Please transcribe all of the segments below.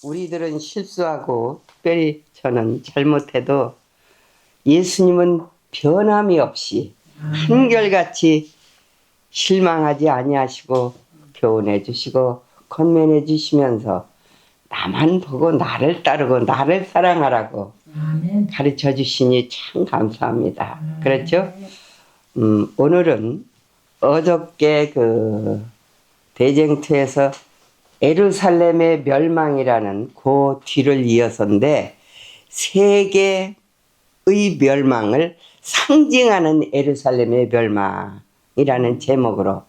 우리들은 실수하고 특별히 저는 잘못해도 예수님은 변함이 없이 한결같이 실망하지 아니하시고 교훈해 주시고 권면해 주시면서 나만 보고 나를 따르고 나를 사랑하라고 가르쳐 주시니 참 감사합니다. 그렇죠? 오늘은 어저께 그 대쟁투에서 예루살렘의 멸망이라는 그 뒤를 이어서인데 세계의 멸망을 상징하는 예루살렘의 멸망이라는 제목으로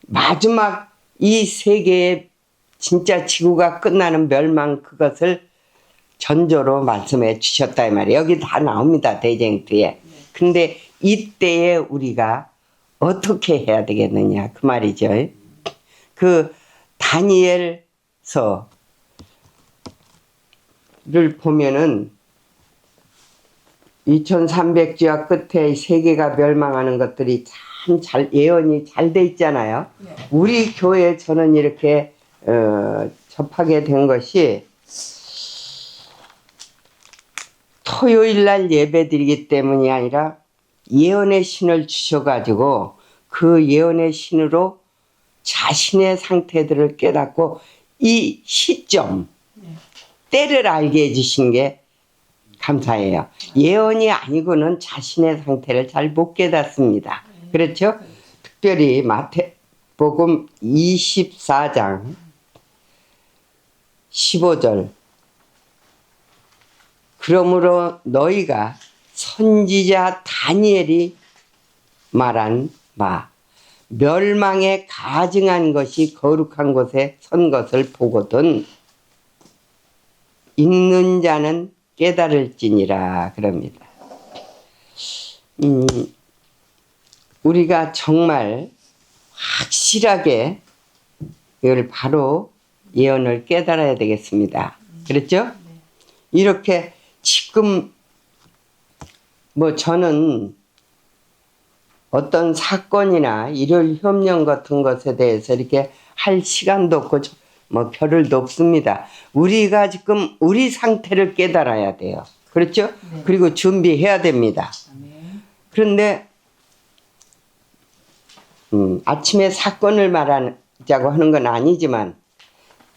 마지막 이 세계의 진짜 지구가 끝나는 멸망 그것을 전조로 말씀해 주셨다 이 말이에요. 여기 다 나옵니다. 대쟁투에. 근데 이때에 우리가 어떻게 해야 되겠느냐 그 말이죠. 그 다니엘서를 보면은 2300주야 끝에 세계가 멸망하는 것들이 참 잘 예언이 잘 돼 있잖아요. 우리 교회 저는 이렇게 접하게 된 것이 토요일날 예배드리기 때문이 아니라 예언의 신을 주셔가지고 그 예언의 신으로 자신의 상태들을 깨닫고 이 시점 때를 알게 해주신 게 감사해요. 예언이 아니고는 자신의 상태를 잘 못 깨닫습니다. 그렇죠? 특별히 마태복음 24장 15절 그러므로 너희가 선지자 다니엘이 말한 바 멸망에 가증한 것이 거룩한 곳에 선 것을 보거든 읽는 자는 깨달을지니라 그럽니다. 우리가 정말 확실하게 이걸 바로 예언을 깨달아야 되겠습니다. 그렇죠? 이렇게 지금 뭐 저는 어떤 사건이나 일요일 협령 같은 것에 대해서 이렇게 할 시간도 없고 뭐 별을도 없습니다. 우리가 지금 우리 상태를 깨달아야 돼요. 그렇죠? 네. 그리고 준비해야 됩니다. 그런데 아침에 사건을 말하자고 하는 건 아니지만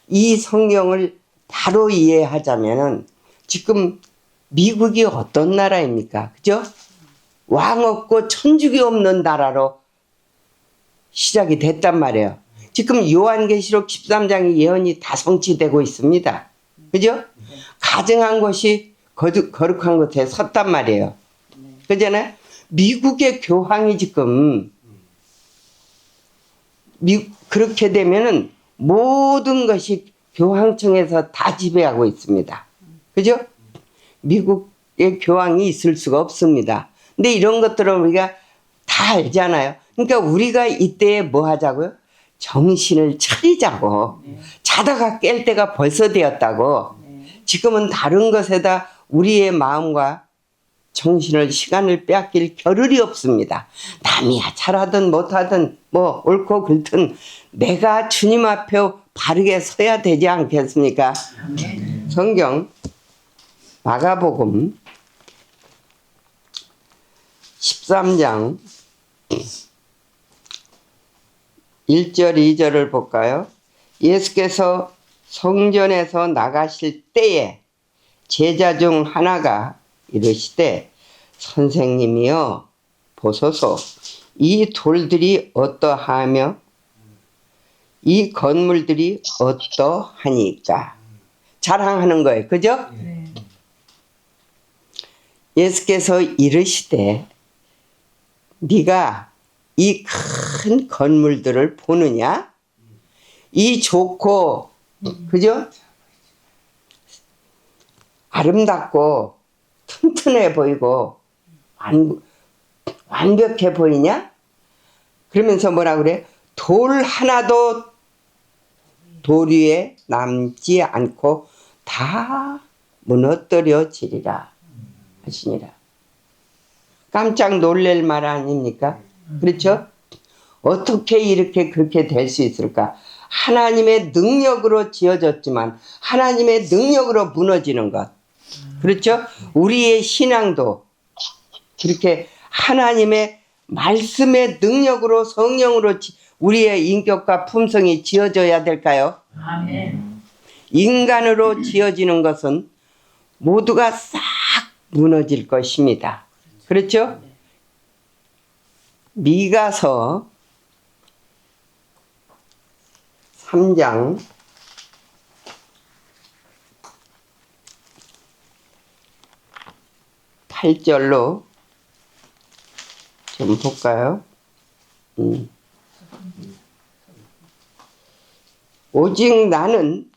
이 성경을 바로 이해하자면은 지금 미국이 어떤 나라입니까? 그죠? 왕 없고 천주교 없는 나라로 시작이 됐단 말이에요. 지금 요한계시록 13장의 예언이 다 성취되고 있습니다. 그죠? 가증한 것이 거룩한 곳에 섰단 말이에요. 그잖아요? 미국의 교황이 지금 그렇게 되면은 모든 것이 교황청에서 다 지배하고 있습니다. 그죠? 미국의 교황이 있을 수가 없습니다. 근데 이런 것들을 우리가 다 알잖아요. 그러니까 우리가 이때에 뭐 하자고요? 정신을 차리자고. 자다가 깰 때가 벌써 되었다고. 지금은 다른 것에다 우리의 마음과 정신을 시간을 빼앗길 겨를이 없습니다. 남이야 잘하든 못하든 뭐 옳고 그르든 내가 주님 앞에 바르게 서야 되지 않겠습니까? 성경 마가복음 13장 1절 2절을 볼까요? 예수께서 성전에서 나가실 때에 제자 중 하나가 이르시되 선생님이여 보소서 이 돌들이 어떠하며 이 건물들이 어떠하니까 자랑하는 거예요. 그죠? 네. 예수께서 이르시되 네가 이 큰 건물들을 보느냐? 이 좋고 그죠? 아름답고 튼튼해 보이고 완벽해 보이냐? 그러면서 뭐라 그래? 돌 하나도 돌 위에 남지 않고 다 무너뜨려지리라 하시니라. 깜짝 놀랄 말 아닙니까? 그렇죠? 어떻게 이렇게 그렇게 될 수 있을까? 하나님의 능력으로 지어졌지만 하나님의 능력으로 무너지는 것. 그렇죠? 우리의 신앙도 그렇게 하나님의 말씀의 능력으로 성령으로 우리의 인격과 품성이 지어져야 될까요? 아멘. 인간으로 지어지는 것은 모두가 싹 무너질 것입니다. 그렇죠? 미가서 3장 8절로 좀 볼까요? 오직 나는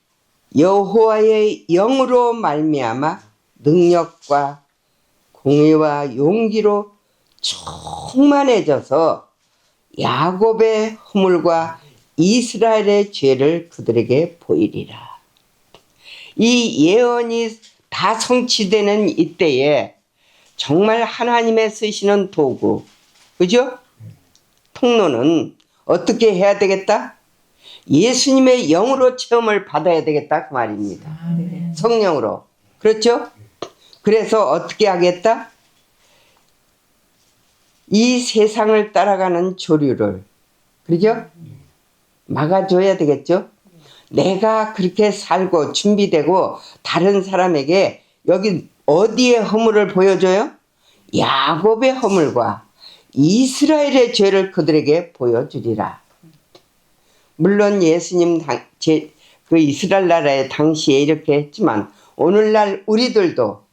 여호와의 영으로 말미암아 능력과 공의와 용기로 충만해져서 야곱의 허물과 이스라엘의 죄를 그들에게 보이리라. 이 예언이 다 성취되는 이때에 정말 하나님의 쓰시는 도구, 그죠? 통로는 어떻게 해야 되겠다? 예수님의 영으로 체험을 받아야 되겠다 그 말입니다. 성령으로. 그렇죠? 그래서 어떻게 하겠다? 이 세상을 따라가는 조류를, 그죠? 막아줘야 되겠죠? 내가 그렇게 살고 준비되고 다른 사람에게 여기 어디에 허물을 보여줘요? 야곱의 허물과 이스라엘의 죄를 그들에게 보여주리라. 물론 예수님 그 이스라엘 나라의 당시에 이렇게 했지만 오늘날 우리들도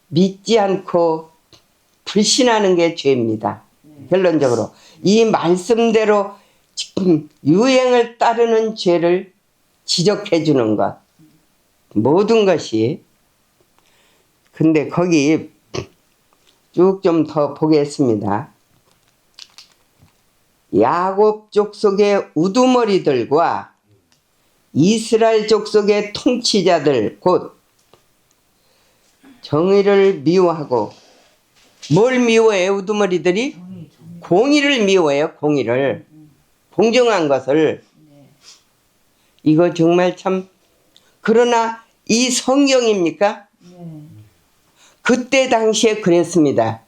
믿지 않고 불신하는 게 죄입니다. 결론적으로 이 말씀대로 지금 유행을 따르는 죄를 지적해 주는 것, 모든 것이. 근데 거기 쭉 좀 더 보겠습니다. 야곱 족속의 우두머리들과 이스라엘 족속의 통치자들 곧 정의를 미워하고, 뭘 미워해요 우두머리들이? 공의를 미워해요. 공의를, 공정한 것을. 이거 정말 참. 그러나 이 성경입니까? 그때 당시에 그랬습니다.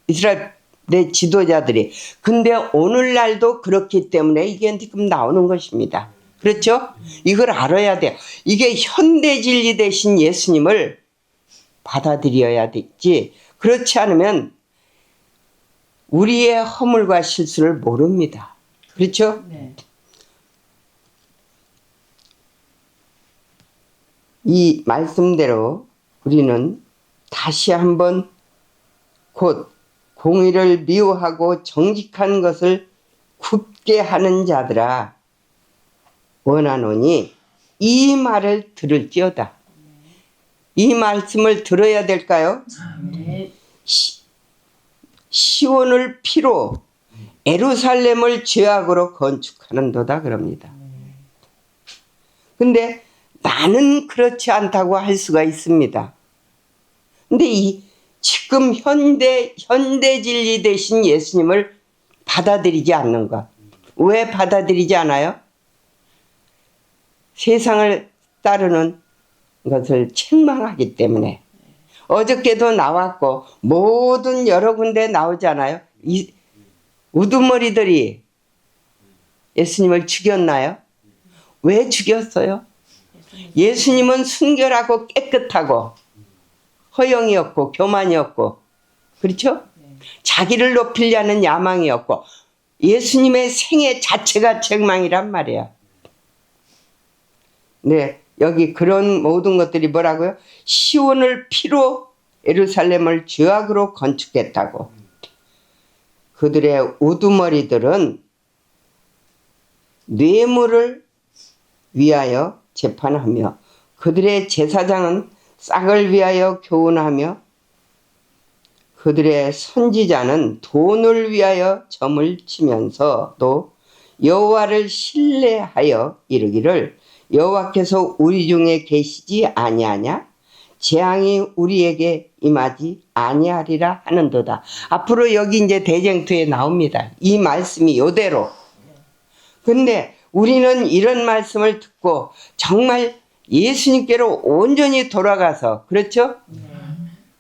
이스라엘의 지도자들이. 근데 오늘날도 그렇기 때문에 이게 지금 나오는 것입니다. 그렇죠? 이걸 알아야 돼요. 이게 현대 진리 대신 예수님을 받아들여야 되지. 그렇지 않으면 우리의 허물과 실수를 모릅니다. 그렇죠? 네. 이 말씀대로 우리는 다시 한번 곧 공의를 미워하고 정직한 것을 굳게 하는 자들아 원하노니 이 말을 들을지어다. 이 말씀을 들어야 될까요? 아멘. 시온을 피로 예루살렘을 죄악으로 건축하는도다 그럽니다. 근데 나는 그렇지 않다고 할 수가 있습니다. 근데 이 지금 현대 진리 대신 예수님을 받아들이지 않는 것. 왜 받아들이지 않아요? 세상을 따르는 것을 책망하기 때문에. 어저께도 나왔고 모든 여러 군데 나오잖아요. 이 우두머리들이 예수님을 죽였나요? 왜 죽였어요? 예수님은 순결하고 깨끗하고 허영이 없고 교만이 없고, 그렇죠? 자기를 높이려는 야망이 없고 예수님의 생애 자체가 책망이란 말이야. 네, 여기 그런 모든 것들이 뭐라고요? 시온을 피로 예루살렘을 죄악으로 건축했다고. 그들의 우두머리들은 뇌물을 위하여 재판하며 그들의 제사장은 싹을 위하여 교훈하며 그들의 선지자는 돈을 위하여 점을 치면서도 여호와를 신뢰하여 이르기를 여호와께서 우리 중에 계시지 아니하냐? 재앙이 우리에게 임하지 아니하리라 하는도다. 앞으로 여기 이제 대쟁투에 나옵니다. 이 말씀이 요대로. 근데 우리는 이런 말씀을 듣고 정말 예수님께로 온전히 돌아가서, 그렇죠?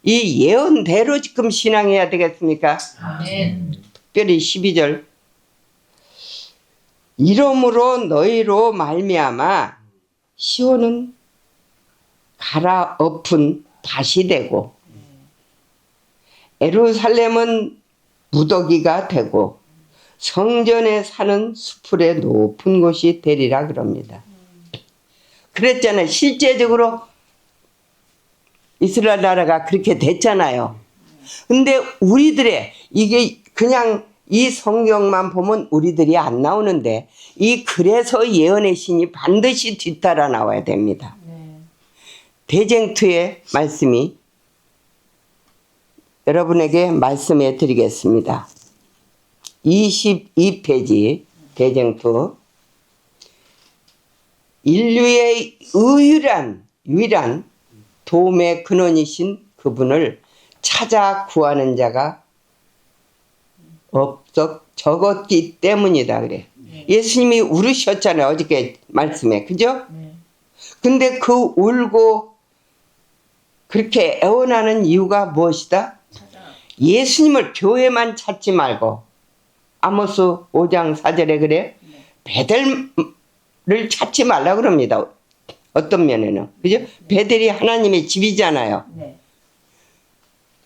이 예언대로 지금 신앙해야 되겠습니까? 아멘. 특별히 12절. 이러므로 너희로 말미암아 시온은 갈아엎은 밭이 되고 에루살렘은 무더기가 되고 성전에 사는 수풀의 높은 곳이 되리라 그럽니다. 그랬잖아요. 실제적으로 이스라엘 나라가 그렇게 됐잖아요. 근데 우리들의 이게 그냥 이 성경만 보면 우리들이 안 나오는데 이 그래서 예언의 신이 반드시 뒤따라 나와야 됩니다. 대쟁투의 말씀이 여러분에게 말씀해 드리겠습니다. 22페이지 대쟁투. 인류의 유일한 도움의 근원이신 그분을 찾아 구하는 자가 적었기 때문이다 그래. 예수님이 울으셨잖아요. 어저께 말씀에. 그죠? 근데 그 울고 그렇게 애원하는 이유가 무엇이다? 예수님을 교회만 찾지 말고 아모스 5장 4절에 그래. 베델을 찾지 말라 그럽니다. 어떤 면에는. 그죠? 베델이 하나님의 집이잖아요.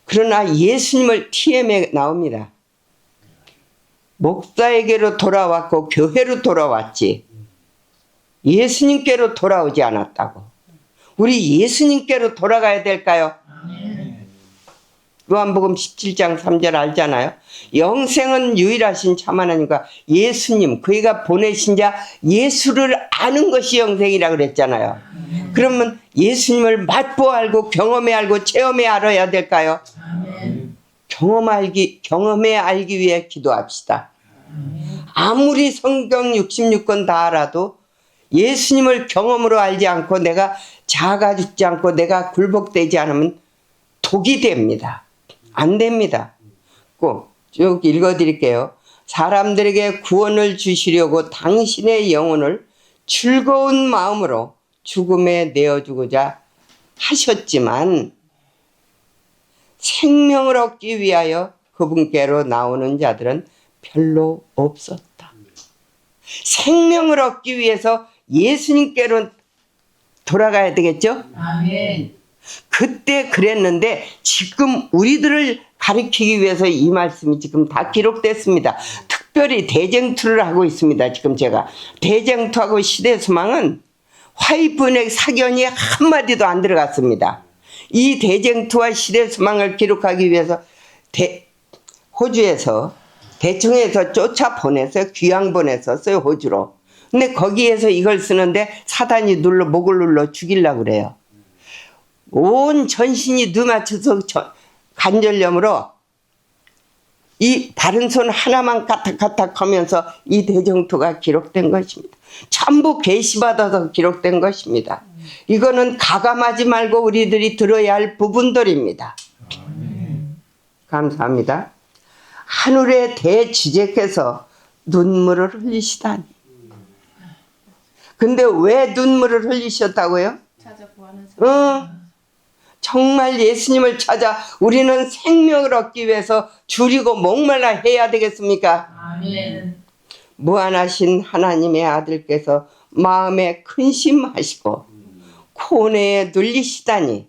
그러나 예수님을 TM에 나옵니다. 목사에게로 돌아왔고 교회로 돌아왔지 예수님께로 돌아오지 않았다고. 우리 예수님께로 돌아가야 될까요? 요한복음 17장 3절 알잖아요. 영생은 유일하신 참 하나님과 예수님, 그이가 보내신 자 예수를 아는 것이 영생이라 그랬잖아요. 그러면 예수님을 맛보아 알고 경험해 알고 체험해 알아야 될까요? 경험해 알기 위해 기도합시다. 아무리 성경 66권 다 알아도 예수님을 경험으로 알지 않고 내가 자아가 죽지 않고 내가 굴복되지 않으면 독이 됩니다. 안 됩니다. 꼭 쭉 읽어드릴게요. 사람들에게 구원을 주시려고 당신의 영혼을 즐거운 마음으로 죽음에 내어주고자 하셨지만 생명을 얻기 위하여 그분께로 나오는 자들은 별로 없었다. 생명을 얻기 위해서 예수님께로 돌아가야 되겠죠? 아멘. 그때 그랬는데 지금 우리들을 가리키기 위해서 이 말씀이 지금 다 기록됐습니다. 특별히 대쟁투를 하고 있습니다. 지금 제가 대쟁투하고 시대소망은 화이분의 사견이 한마디도 안 들어갔습니다. 이 대쟁투와 시대소망을 기록하기 위해서 호주에서 대청에서 쫓아 보내서 귀양 보냈었어요. 호주로. 근데 거기에서 이걸 쓰는데 사단이 목을 눌러 죽이려고 그래요. 온 전신이 누맞춰서 관절염으로 이 바른 손 하나만 까딱까딱 하면서 이 대쟁투가 기록된 것입니다. 전부 계시받아서 기록된 것입니다. 이거는 가감하지 말고 우리들이 들어야 할 부분들입니다. 감사합니다. 하늘의 대주제께서 눈물을 흘리시다니. 근데 왜 눈물을 흘리셨다고요? 찾아 구하는 사람. 정말 예수님을 찾아 우리는 생명을 얻기 위해서 줄이고 목말라 해야 되겠습니까? 아멘. 무한하신 하나님의 아들께서 마음에 근심하시고 고뇌에 눌리시다니.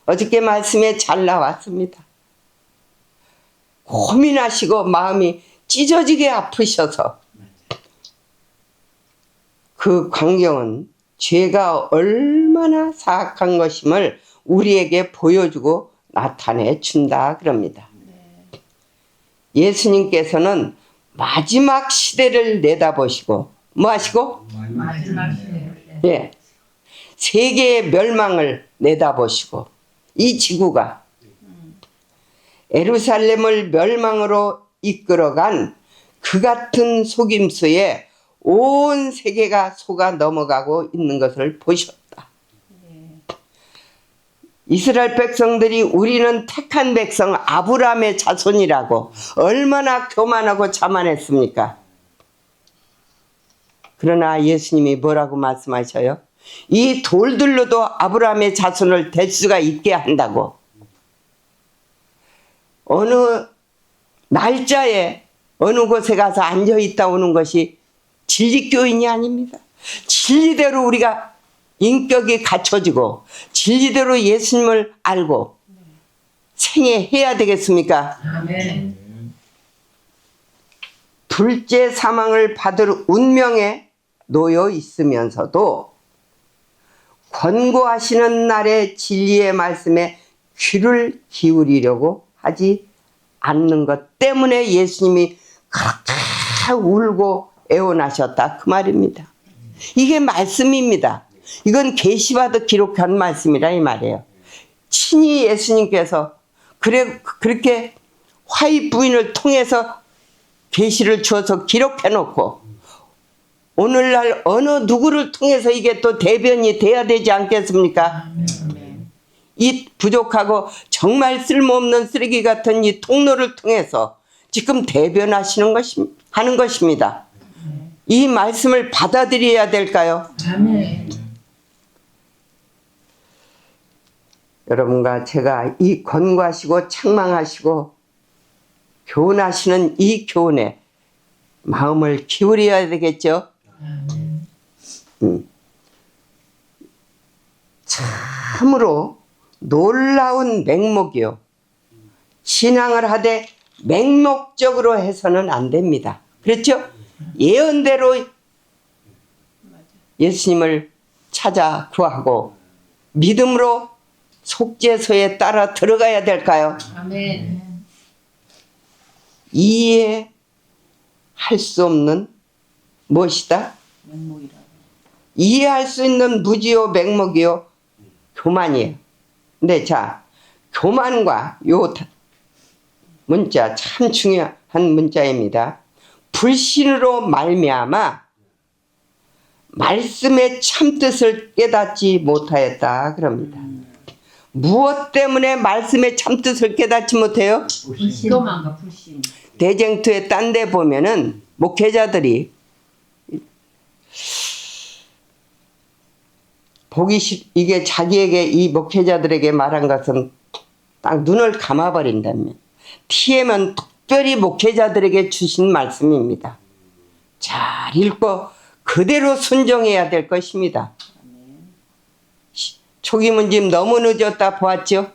어저께 말씀에 잘 나왔습니다. 고민하시고 마음이 찢어지게 아프셔서 그 광경은 죄가 얼마나 사악한 것임을 우리에게 보여주고 나타내 준다 그럽니다. 예수님께서는 마지막 시대를 내다보시고 뭐 하시고? 마지막 시대. 예. 세계의 멸망을 내다보시고 이 지구가 에루살렘을 멸망으로 이끌어간 그 같은 속임수에 온 세계가 속아 넘어가고 있는 것을 보셨다. 이스라엘 백성들이 우리는 택한 백성 아브라함의 자손이라고 얼마나 교만하고 자만했습니까? 그러나 예수님이 뭐라고 말씀하셔요? 이 돌들로도 아브라함의 자손을 될 수가 있게 한다고. 어느 날짜에 어느 곳에 가서 앉아있다 오는 것이 진리교인이 아닙니다. 진리대로 우리가 인격이 갖춰지고 진리대로 예수님을 알고 생애해야 되겠습니까? 아멘. 둘째 사망을 받을 운명에 놓여 있으면서도 권고하시는 날의 진리의 말씀에 귀를 기울이려고 하지 않는 것 때문에 예수님이 그렇게 울고 애원하셨다 그 말입니다. 이게 말씀입니다. 이건 계시받아 기록한 말씀이라 이 말이에요. 친히 예수님께서 그렇게 화이 부인을 통해서 계시를 주어서 기록해 놓고 오늘날 어느 누구를 통해서 이게 또 대변이 돼야 되지 않겠습니까? 아멘. 이 부족하고 정말 쓸모없는 쓰레기 같은 이 통로를 통해서 지금 대변하시는 하는 것입니다. 이 말씀을 받아들여야 될까요? 아멘. 여러분과 제가 이 권고하시고 책망하시고 교훈하시는 이 교훈에 마음을 기울여야 되겠죠? 참으로 놀라운 맹목이요. 신앙을 하되 맹목적으로 해서는 안 됩니다. 그렇죠? 예언대로 예수님을 찾아 구하고 믿음으로 속죄소에 따라 들어가야 될까요? 아멘. 이해할 수 없는 무엇이다? 이해할 수 있는 무지요 맹목이요 교만이에요. 근데 자, 교만과 요 문자 참 중요한 문자입니다. 불신으로 말미암아 말씀의 참뜻을 깨닫지 못하였다 그럽니다. 무엇 때문에 말씀의 참뜻을 깨닫지 못해요? 교만과 불신. 대쟁투의 딴 데 보면은 목회자들이 이게 자기에게 이 목회자들에게 말한 것은 딱 눈을 감아버린다면 TM은 특별히 목회자들에게 주신 말씀입니다. 잘 읽고 그대로 순종해야 될 것입니다. 초기 문집 너무 늦었다 보았죠?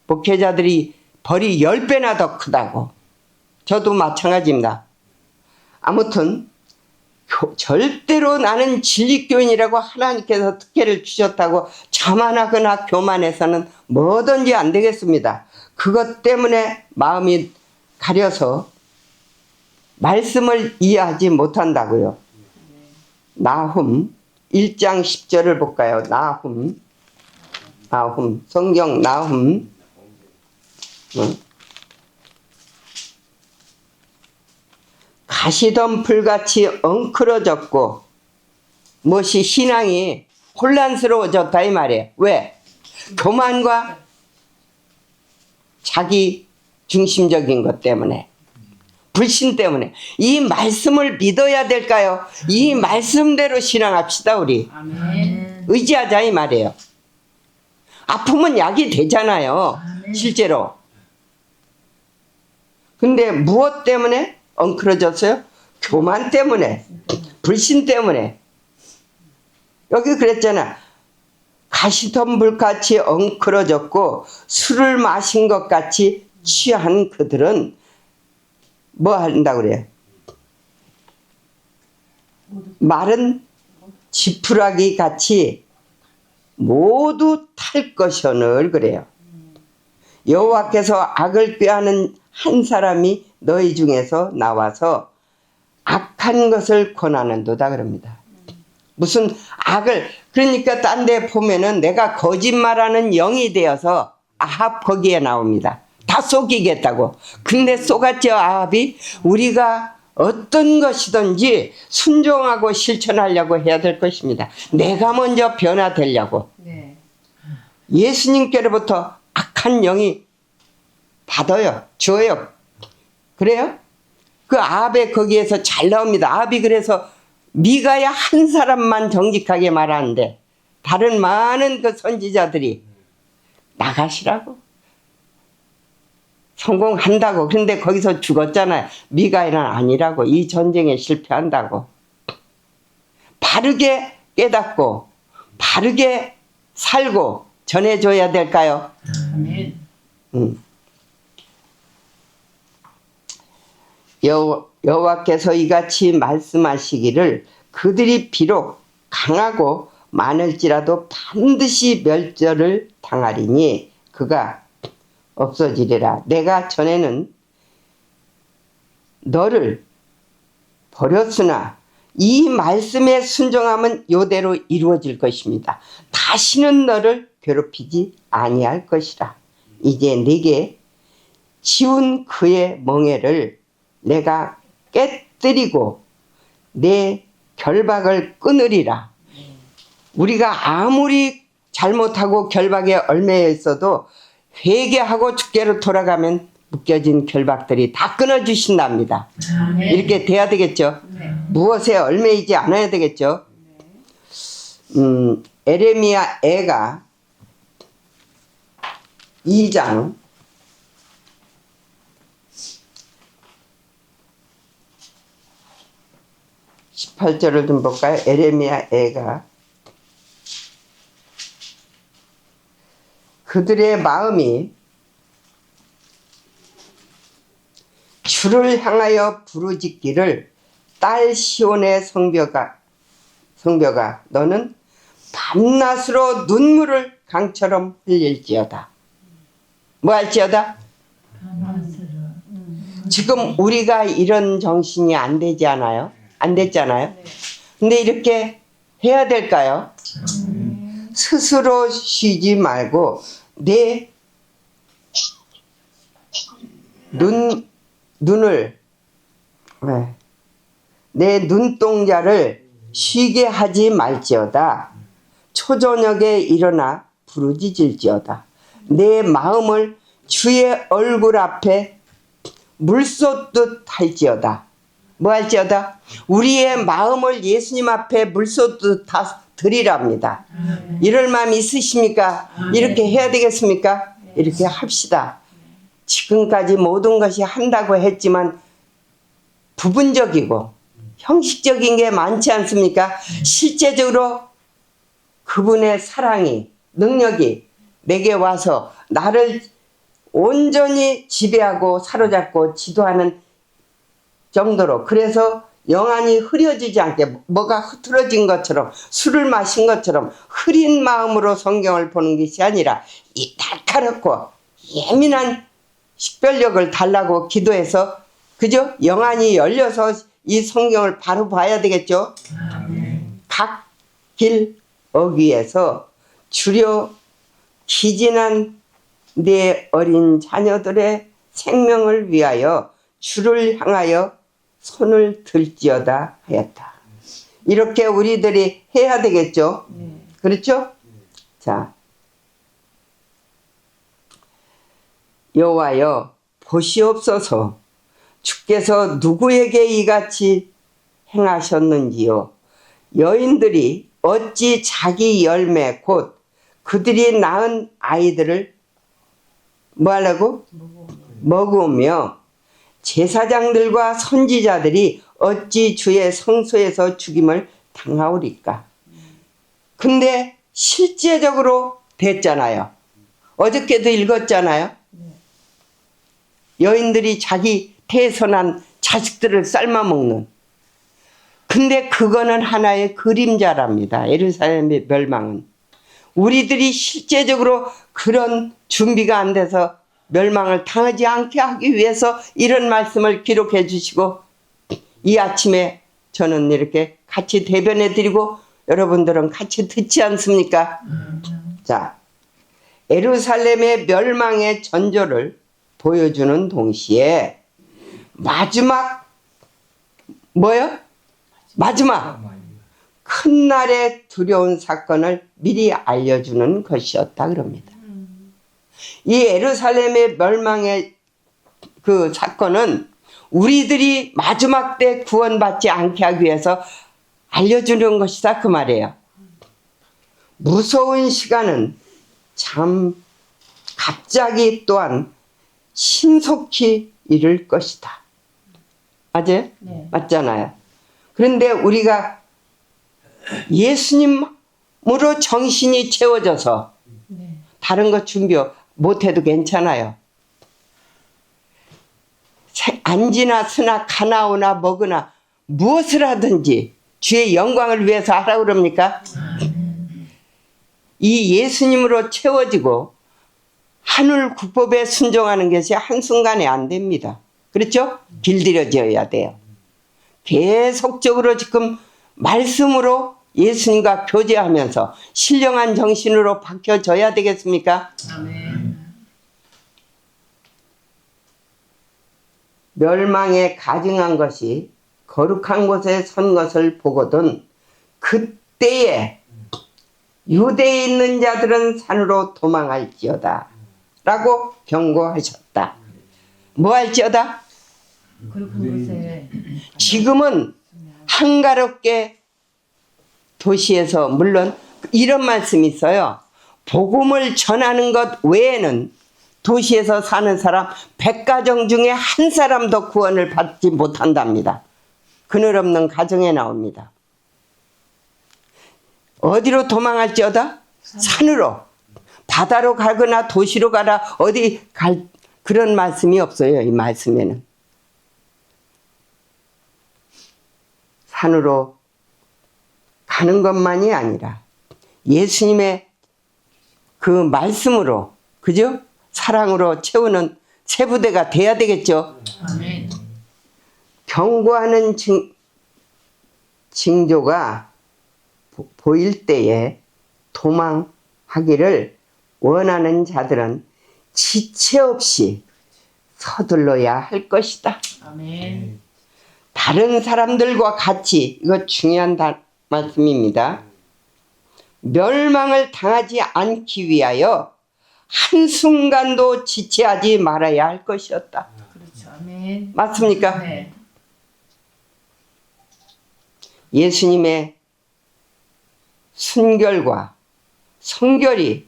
목회자들이 벌이 10배나 더 크다고. 저도 마찬가지입니다. 아무튼 절대로 나는 진리교인이라고 하나님께서 특혜를 주셨다고 자만하거나 교만해서는 뭐든지 안 되겠습니다. 그것 때문에 마음이 가려서 말씀을 이해하지 못한다고요. 나훔 1장 10절을 볼까요? 나훔 성경 나훔 가시던 불같이 엉클어졌고 무엇이 신앙이 혼란스러워졌다 이 말이에요. 왜? 교만과 자기 중심적인 것 때문에 불신 때문에 이 말씀을 믿어야 될까요? 이 말씀대로 신앙합시다 우리. 아멘. 의지하자 이 말이에요. 아프면 약이 되잖아요. 실제로. 근데 무엇 때문에 엉클어졌어요? 교만 때문에, 불신 때문에. 여기 그랬잖아. 가시던 불같이 엉클어졌고 술을 마신 것 같이 취한 그들은 뭐 한다고 그래요? 마른 지푸라기 같이 모두 탈 것이오늘 그래요. 여호와께서 악을 꾀하는 한 사람이 너희 중에서 나와서 악한 것을 권하는도다 그럽니다. 무슨 악을 그러니까 딴 데 보면은 내가 거짓말하는 영이 되어서 아합 거기에 나옵니다. 다 속이겠다고. 근데 속았죠 아합이. 우리가 어떤 것이든지 순종하고 실천하려고 해야 될 것입니다. 내가 먼저 변화되려고. 네. 예수님께로부터 악한 영이 받아요. 줘요. 그래요? 그 아합의 거기에서 잘 나옵니다. 아합이 그래서 미가야 한 사람만 정직하게 말하는데 다른 많은 그 선지자들이 나가시라고 성공한다고. 그런데 거기서 죽었잖아요. 미가야는 아니라고. 이 전쟁에 실패한다고. 바르게 깨닫고 바르게 살고 전해줘야 될까요? 아멘. 여호와께서 이같이 말씀하시기를 그들이 비록 강하고 많을지라도 반드시 멸절을 당하리니 그가 없어지리라. 내가 전에는 너를 버렸으나 이 말씀에 순종하면 요대로 이루어질 것입니다. 다시는 너를 괴롭히지 아니할 것이라. 이제 네게 지운 그의 멍에를 내가 깨뜨리고 내 결박을 끊으리라. 우리가 아무리 잘못하고 결박에 얽매여 있어도 회개하고 주께로 돌아가면 묶여진 결박들이 다 끊어주신답니다. 아멘. 이렇게 돼야 되겠죠. 네. 무엇에 얽매이지 않아야 되겠죠. 에레미야 애가 2장 18절을 좀 볼까요? 에레미야 애가 그들의 마음이 주를 향하여 부르짖기를 딸 시온의 성벽아 너는 밤낮으로 눈물을 강처럼 흘릴지어다. 뭐 할지어다? 지금 우리가 이런 정신이 안 되지 않아요? 안 됐잖아요. 근데 이렇게 해야 될까요? 스스로 쉬지 말고 내 눈을 내 눈동자를 쉬게 하지 말지어다. 초저녁에 일어나 부르짖을지어다. 내 마음을 주의 얼굴 앞에 물쏟듯 할지어다. 뭐 할지어다? 우리의 마음을 예수님 앞에 물쏟듯 다 드리랍니다. 이럴 마음 있으십니까? 이렇게 해야 되겠습니까? 이렇게 합시다. 지금까지 모든 것이 한다고 했지만 부분적이고 형식적인 게 많지 않습니까? 실제적으로 그분의 사랑이, 능력이 내게 와서 나를 온전히 지배하고 사로잡고 지도하는 정도로, 그래서 영안이 흐려지지 않게, 뭐가 흐트러진 것처럼, 술을 마신 것처럼 흐린 마음으로 성경을 보는 것이 아니라 이 날카롭고 예민한 식별력을 달라고 기도해서, 그죠? 영안이 열려서 이 성경을 바로 봐야 되겠죠? 각 길 어귀에서 주려 기진한 내 어린 자녀들의 생명을 위하여 주를 향하여 손을 들지어다 하였다. 이렇게 우리들이 해야 되겠죠? 그렇죠? 자, 여호와여 보시옵소서. 주께서 누구에게 이같이 행하셨는지요. 여인들이 어찌 자기 열매 곧 그들이 낳은 아이들을 뭐 하려고? 먹으며 제사장들과 선지자들이 어찌 주의 성소에서 죽임을 당하오리까. 근데 실제적으로 됐잖아요. 어저께도 읽었잖아요. 여인들이 자기 태어난 자식들을 삶아먹는. 근데 그거는 하나의 그림자랍니다. 예루살렘의 멸망은. 우리들이 실제적으로 그런 준비가 안 돼서 멸망을 당하지 않게 하기 위해서 이런 말씀을 기록해 주시고, 이 아침에 저는 이렇게 같이 대변해 드리고 여러분들은 같이 듣지 않습니까? 자, 예루살렘의 멸망의 전조를 보여주는 동시에 마지막 뭐요? 마지막 큰 날의 두려운 사건을 미리 알려주는 것이었다 그럽니다. 이 예루살렘의 멸망의 그 사건은 우리들이 마지막 때 구원받지 않게 하기 위해서 알려주는 것이다 그 말이에요. 무서운 시간은 참 갑자기 또한 신속히 이를 것이다. 맞아요? 네. 맞잖아요. 그런데 우리가 예수님으로 정신이 채워져서 네. 다른 거 준비 못해도 괜찮아요. 안지나 쓰나 가나오나 먹으나 무엇을 하든지 주의 영광을 위해서 하라고 그럽니까? 이 예수님으로 채워지고 하늘 국법에 순종하는 것이 한순간에 안 됩니다. 그렇죠? 길들여져야 돼요. 계속적으로 지금 말씀으로 예수님과 교제하면서 신령한 정신으로 바뀌어져야 되겠습니까? 아멘. 멸망에 가증한 것이 거룩한 곳에 선 것을 보거든 그때에 유대에 있는 자들은 산으로 도망할지어다 라고 경고하셨다. 뭐 할지어다? 거룩한 곳에 지금은 한가롭게 도시에서 물론 이런 말씀이 있어요. 복음을 전하는 것 외에는 도시에서 사는 사람 100가정 중에 한 사람도 구원을 받지 못한답니다. 그늘 없는 가정에 나옵니다. 어디로 도망할지어다? 산으로. 바다로 가거나 도시로 가라 어디 갈 그런 말씀이 없어요. 이 말씀에는. 산으로 가는 것만이 아니라 예수님의 그 말씀으로 그죠? 사랑으로 채우는 새 부대가 돼야 되겠죠. 아멘. 경고하는 징조가 보일 때에 도망하기를 원하는 자들은 지체 없이 서둘러야 할 것이다. 아멘. 다른 사람들과 같이 이거 중요한 말씀입니다. 멸망을 당하지 않기 위하여 한순간도 지체하지 말아야 할 것이었다. 그렇죠. 아멘. 맞습니까? 네. 예수님의 순결과 성결이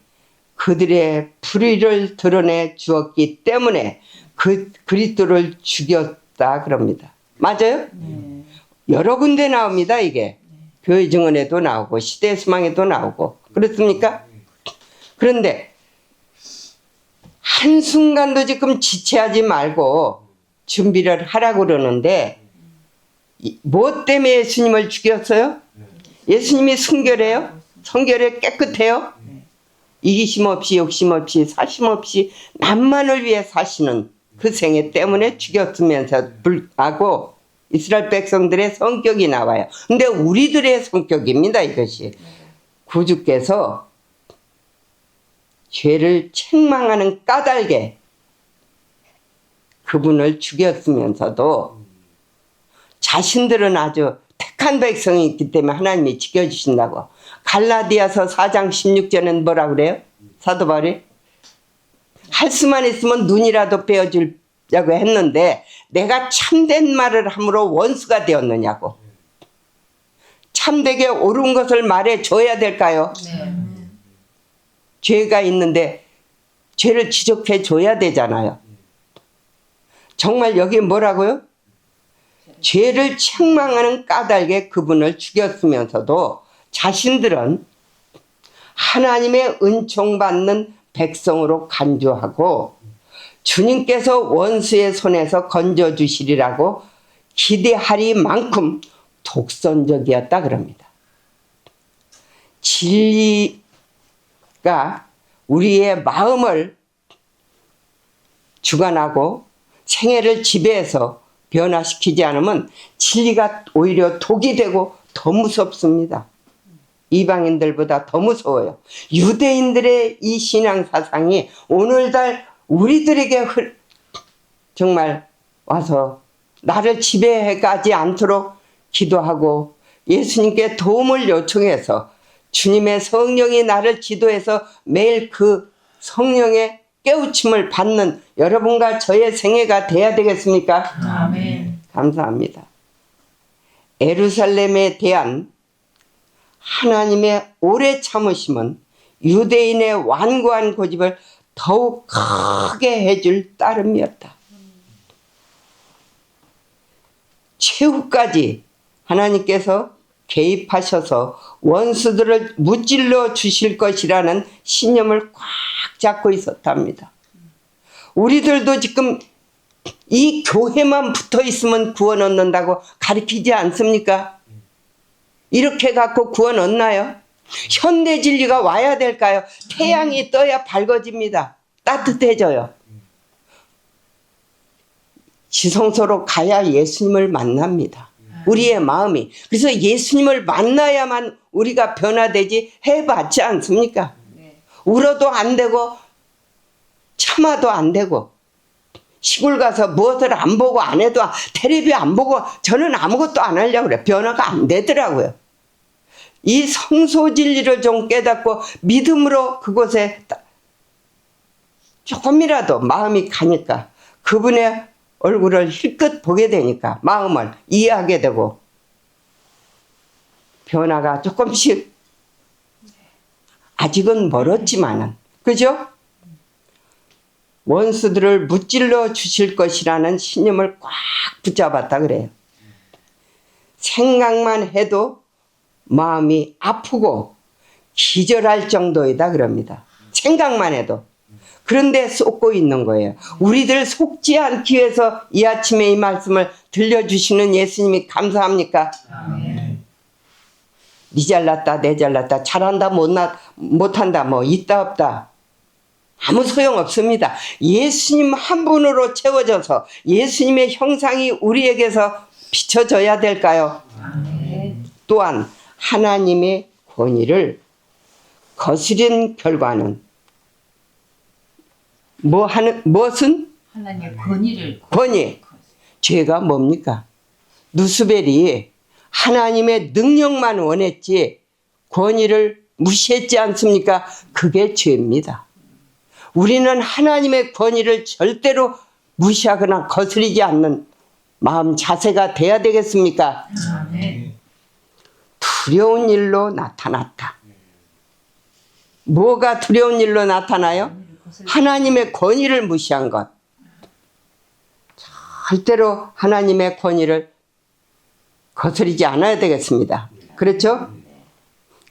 그들의 불의를 드러내 주었기 때문에 그 그리스도를 죽였다 그럽니다. 맞아요? 네. 여러 군데 나옵니다. 이게 교회 증언에도 나오고 시대 소망에도 나오고 그렇습니까? 그런데 한순간도 지금 지체하지 말고 준비를 하라고 그러는데 뭐 때문에 예수님을 죽였어요? 예수님이 순결해요? 성결해 깨끗해요? 이기심 없이 욕심 없이 사심 없이 남만을 위해 사시는 그 생애 때문에 죽였으면서 불구하고 이스라엘 백성들의 성격이 나와요. 근데 우리들의 성격입니다. 이것이. 구주께서 죄를 책망하는 까닭에 그분을 죽였으면서도 자신들은 아주 택한 백성이 있기 때문에 하나님이 지켜주신다고. 갈라디아서 4장 16절에는 뭐라 그래요? 사도 바울이 할 수만 있으면 눈이라도 빼어주려고 했는데 내가 참된 말을 함으로 원수가 되었느냐고. 참되게 옳은 것을 말해줘야 될까요? 네. 죄가 있는데 죄를 지적해 줘야 되잖아요. 정말 여기 뭐라고요? 죄를 책망하는 까닭에 그분을 죽였으면서도 자신들은 하나님의 은총받는 백성으로 간주하고 주님께서 원수의 손에서 건져주시리라고 기대하리만큼 독선적이었다 그럽니다. 진리가 우리의 마음을 주관하고 생애를 지배해서 변화시키지 않으면 진리가 오히려 독이 되고 더 무섭습니다. 이방인들보다 더 무서워요. 유대인들의 이 신앙 사상이 오늘날 우리들에게 정말 와서 나를 지배해가지 않도록 기도하고 예수님께 도움을 요청해서 주님의 성령이 나를 지도해서 매일 그 성령의 깨우침을 받는 여러분과 저의 생애가 돼야 되겠습니까? 아멘. 감사합니다. 예루살렘에 대한 하나님의 오래 참으심은 유대인의 완고한 고집을 더욱 크게 해줄 따름이었다. 최후까지 하나님께서 개입하셔서 원수들을 무찔러 주실 것이라는 신념을 꽉 잡고 있었답니다. 우리들도 지금 이 교회만 붙어 있으면 구원 얻는다고 가르치지 않습니까? 이렇게 갖고 구원 얻나요? 현대 진리가 와야 될까요? 태양이 떠야 밝아집니다. 따뜻해져요. 지성소로 가야 예수님을 만납니다. 우리의 마음이. 그래서 예수님을 만나야만 우리가 변화되지 해봤지 않습니까? 울어도 안 되고 참아도 안 되고 시골 가서 무엇을 안 보고 안 해도 텔레비 안 보고 저는 아무것도 안 하려고 그래. 변화가 안 되더라고요. 이 성소 진리를 좀 깨닫고 믿음으로 그곳에 조금이라도 마음이 가니까 그분의 얼굴을 힐끗 보게 되니까 마음을 이해하게 되고 변화가 조금씩 아직은 멀었지만은 그죠? 원수들을 무찔러 주실 것이라는 신념을 꽉 붙잡았다 그래요. 생각만 해도 마음이 아프고 기절할 정도이다 그럽니다. 생각만 해도. 그런데 쏟고 있는 거예요. 우리들 속지 않기 위해서 이 아침에 이 말씀을 들려주시는 예수님이 감사합니까? 아멘. 니 잘났다 내 잘났다 잘한다 못한다 뭐 있다 없다 아무 소용없습니다. 예수님 한 분으로 채워져서 예수님의 형상이 우리에게서 비춰져야 될까요? 아멘. 또한 하나님의 권위를 거스린 결과는 무엇은? 하나님의 권위를 권위. 죄가 뭡니까? 누스벨이 하나님의 능력만 원했지 권위를 무시했지 않습니까? 그게 죄입니다. 우리는 하나님의 권위를 절대로 무시하거나 거스리지 않는 마음 자세가 돼야 되겠습니까? 아멘. 두려운 일로 나타났다. 뭐가 두려운 일로 나타나요? 하나님의 권위를 무시한 것. 절대로 하나님의 권위를 거스리지 않아야 되겠습니다. 그렇죠?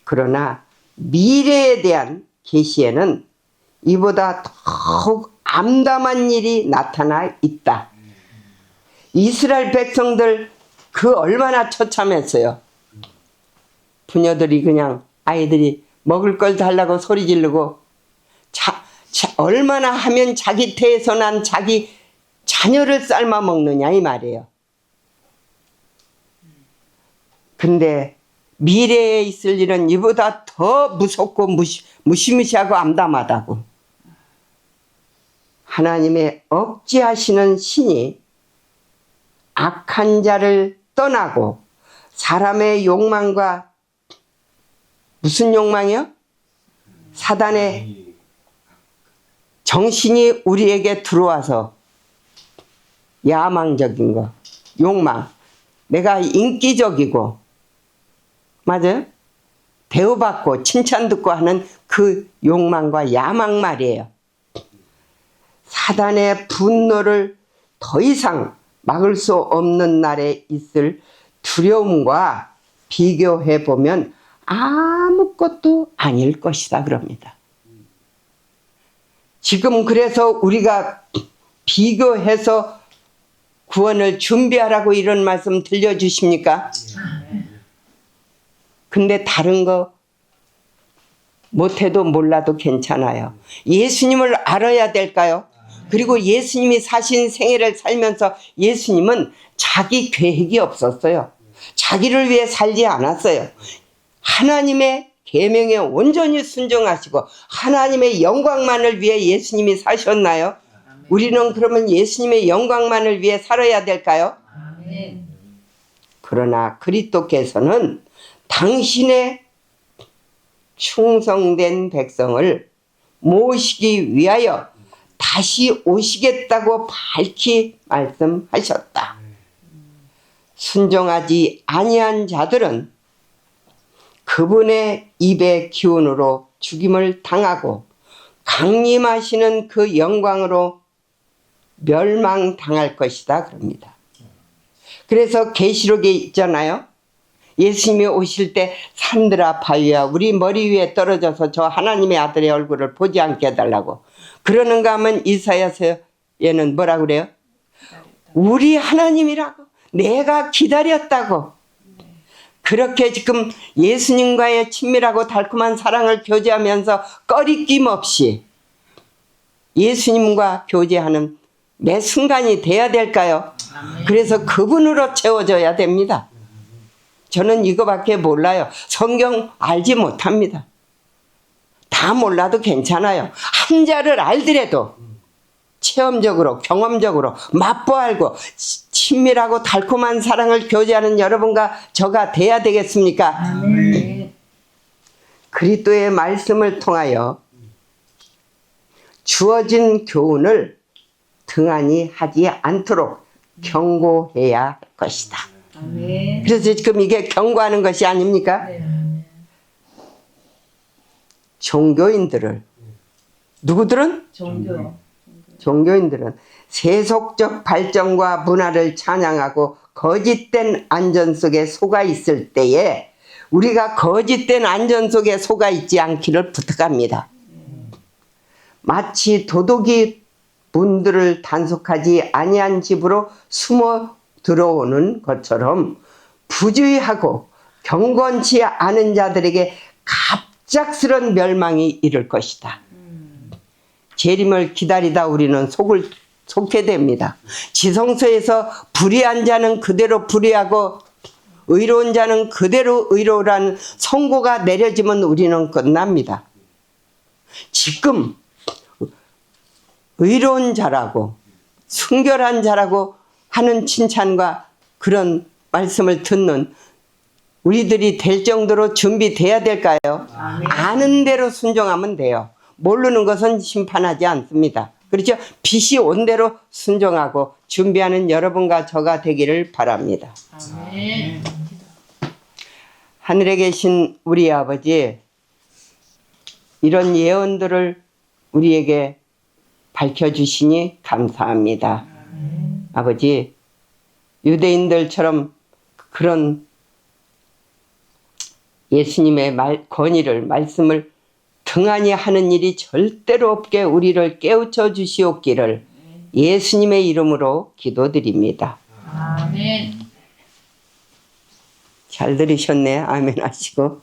그러나 미래에 대한 계시에는 이보다 더욱 암담한 일이 나타나 있다. 이스라엘 백성들 그 얼마나 처참했어요. 부녀들이 그냥 아이들이 먹을 걸 달라고 소리 지르고 얼마나 하면 자기 태에서 난 자기 자녀를 삶아 먹느냐 이 말이에요. 근데 미래에 있을 일은 이보다 더 무섭고 무시무시하고 암담하다고. 하나님의 억제하시는 신이 악한 자를 떠나고 사람의 욕망과 무슨 욕망이요? 사단의 정신이 우리에게 들어와서 야망적인 거, 욕망, 내가 인기적이고 맞아요? 대우받고 칭찬 듣고 하는 그 욕망과 야망 말이에요. 사단의 분노를 더 이상 막을 수 없는 날에 있을 두려움과 비교해 보면 아무것도 아닐 것이다 그럽니다. 지금 그래서 우리가 비교해서 구원을 준비하라고 이런 말씀 들려주십니까? 근데 다른 거 못해도 몰라도 괜찮아요. 예수님을 알아야 될까요? 그리고 예수님이 사신 생애를 살면서 예수님은 자기 계획이 없었어요. 자기를 위해 살지 않았어요. 하나님의 계명에 온전히 순종하시고 하나님의 영광만을 위해 예수님이 사셨나요? 우리는 그러면 예수님의 영광만을 위해 살아야 될까요? 아멘. 그러나 그리스도께서는 당신의 충성된 백성을 모시기 위하여 다시 오시겠다고 밝히 말씀하셨다. 순종하지 아니한 자들은 그분의 입의 기운으로 죽임을 당하고 강림하시는 그 영광으로 멸망당할 것이다 그럽니다. 그래서 계시록에 있잖아요. 예수님이 오실 때 산들아 바위야 우리 머리 위에 떨어져서 저 하나님의 아들의 얼굴을 보지 않게 해달라고. 그러는가 하면 이사야서에는 뭐라 그래요? 우리 하나님이라고 내가 기다렸다고. 그렇게 지금 예수님과의 친밀하고 달콤한 사랑을 교제하면서 꺼리낌 없이 예수님과 교제하는 매 순간이 돼야 될까요? 그래서 그분으로 채워져야 됩니다. 저는 이거밖에 몰라요. 성경 알지 못합니다. 다 몰라도 괜찮아요. 한자를 알더라도 체험적으로 경험적으로 맛보알고 친밀하고 달콤한 사랑을 교제하는 여러분과 저가 돼야 되겠습니까? 네. 그리스도의 말씀을 통하여 주어진 교훈을 등한히 하지 않도록 경고해야 할 것이다. 아멘. 그래서 지금 이게 경고하는 것이 아닙니까? 종교인들을 누구들은? 종교인들은 세속적 발전과 문화를 찬양하고 거짓된 안전 속에 속아 있을 때에 우리가 거짓된 안전 속에 속아 있지 않기를 부탁합니다. 마치 도둑이 문들을 단속하지 아니한 집으로 숨어 들어오는 것처럼 부주의하고 경건치 않은 자들에게 갑작스런 멸망이 이를 것이다. 재림을 기다리다 우리는 속게 됩니다. 지성소에서 불의한 자는 그대로 불의하고 의로운 자는 그대로 의로우란 선고가 내려지면 우리는 끝납니다. 지금 의로운 자라고 순결한 자라고 하는 칭찬과 그런 말씀을 듣는 우리들이 될 정도로 준비돼야 될까요? 아는 대로 순종하면 돼요. 모르는 것은 심판하지 않습니다. 그렇죠? 빛이 온 대로 순종하고 준비하는 여러분과 저가 되기를 바랍니다. 아멘. 하늘에 계신 우리 아버지, 이런 예언들을 우리에게 밝혀주시니 감사합니다. 아버지, 유대인들처럼 그런 예수님의 권위를, 말씀을 등한히 하는 일이 절대로 없게 우리를 깨우쳐 주시옵기를 예수님의 이름으로 기도드립니다. 아멘. 잘 들으셨네. 아멘 하시고.